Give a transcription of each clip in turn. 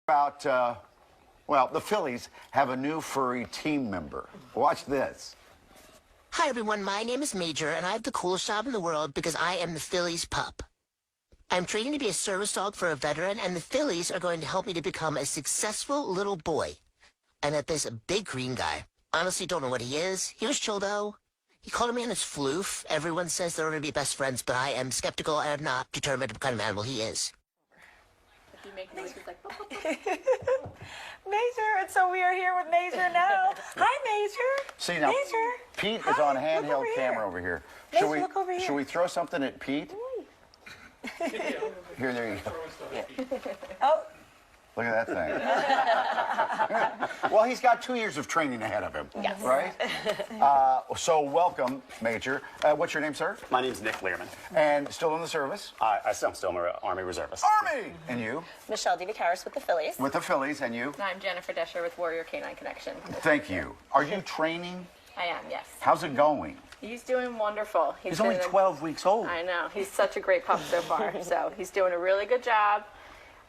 Well, the Phillies have a new furry team member. Watch this. Hi, everyone. My name is Major, and I have the coolest job in the world because I am the Phillies pup. I'm training to be a service dog for a veteran, and the Phillies are going to help me to become a successful little boy. I met this big green guy. Honestly, don't know what he is. He was chill, though. He called me on his floof. Everyone says they're going to be best friends, but I am skeptical. I am not determined what kind of animal he is. You make noises like, Major, and so we are here with Major now. Hi, Major. See, now, Major. Pete is on handheld camera over here. Major, look over here. Should we throw something at Pete? Here, there you go. Oh. Look at that thing. Well, he's got 2 years of training ahead of him, yes. Right? So welcome, Major. What's your name, sir? My name's Nick Learman. And still in the service? I'm still an Army reservist. Army! And you? Michelle DeVicaris with the Phillies. With the Phillies, and you? I'm Jennifer Desher with Warrior Canine Connection. Thank you. Are you training? I am, yes. How's it going? He's doing wonderful. He's only 12 weeks old. I know. He's such a great pup so far. So he's doing a really good job.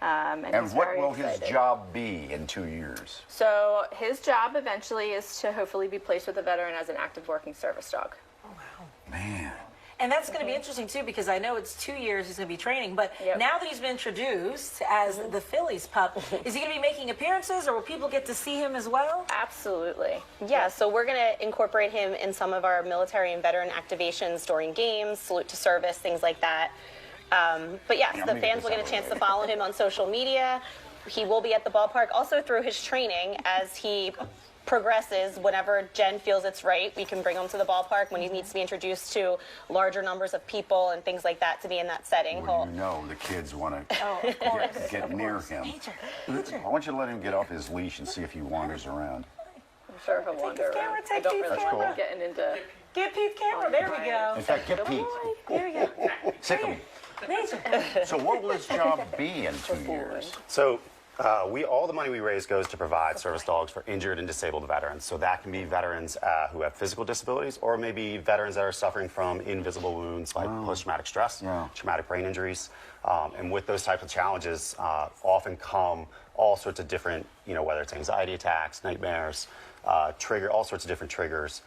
And he's what very will excited. his job be in 2 years? So his job eventually is to hopefully be placed with a veteran as an active working service dog. Oh, wow. Man. And that's going to be interesting, too, because I know it's 2 years he's going to be training. But now that he's been introduced as the Phillies pup, is he going to be making appearances, or will people get to see him as well? Absolutely. Yeah, so we're going to incorporate him in some of our military and veteran activations during games, salute to service, things like that. But yes, the fans will get a chance to follow him on social media. He will be at the ballpark also through his training as he progresses. Whenever Jen feels it's right, we can bring him to the ballpark when he needs to be introduced to larger numbers of people and things like that to be in that setting. Well, you know the kids want to get near him. I want you to let him get off his leash and see if he wanders around. I'm sure he'll wander around. Take I don't Pete's really camera. like getting into... Get Pete's camera. There we go. In fact, get Pete. There we go. Sick him. So what will his job be in 2 years? So all the money we raise goes to provide service dogs for injured and disabled veterans. So that can be veterans who have physical disabilities, or maybe veterans that are suffering from invisible wounds like post-traumatic stress, traumatic brain injuries. And with those types of challenges often come all sorts of different, whether it's anxiety attacks, nightmares, all sorts of different triggers.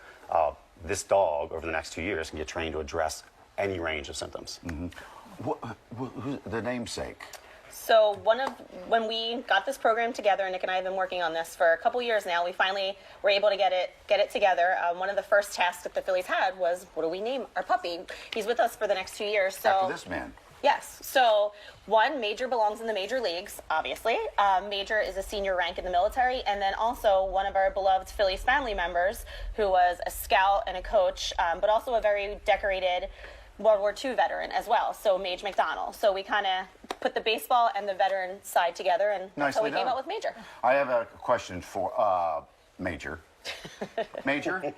This dog, over the next 2 years, can get trained to address any range of symptoms. The namesake? So when we got this program together, Nick and I have been working on this for a couple years now. We finally were able to get it together. One of the first tasks that the Phillies had was, what do we name our puppy? He's with us for the next 2 years. So After this man. Yes. So, one, Major belongs in the major leagues, obviously. Major is a senior rank in the military, and then also one of our beloved Phillies family members who was a scout and a coach, but also a very decorated World War II veteran as well, so Mage McDonald. So we kind of put the baseball and the veteran side together, and that's how we came up with Major. I have a question for Major. Major,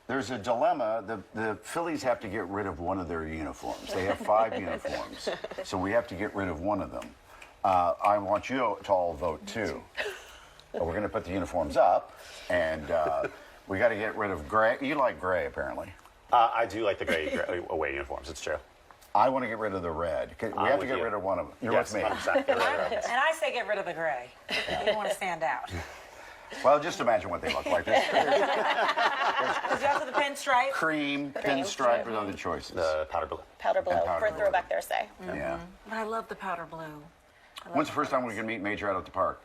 there's a dilemma. The Phillies have to get rid of one of their uniforms. They have 5 uniforms, so we have to get rid of one of them. I want you to all vote too. We're going to put the uniforms up, and we got to get rid of gray. You like gray, apparently. I do like the gray away uniforms, it's true. I want to get rid of the red. We have to get rid of one of them. You're with me. 100%. Get rid of it. And I say get rid of the gray. You don't want to stand out. Well, just imagine what they look like. There's Because you also the pinstripe. cream, pinstripe, or other choices. The powder blue. Powder blue, powder for blue. Throwback Thursday. Yeah. But I love the powder blue. When's the first time we're going to meet Major out at the park?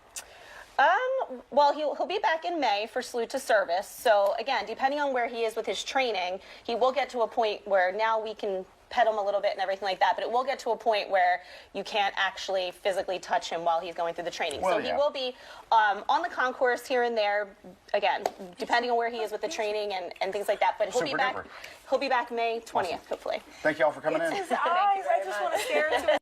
Well, he'll be back in May for salute to service. So again, depending on where he is with his training, he will get to a point where now we can pet him a little bit and everything like that, but it will get to a point where you can't actually physically touch him while he's going through the training. Well, so he will be on the concourse here and there, again, depending on where he is with the training and things like that. But he'll be back. Super duper. He'll be back May 20th, hopefully. Thank you all for coming in. His eyes, I just want to stare into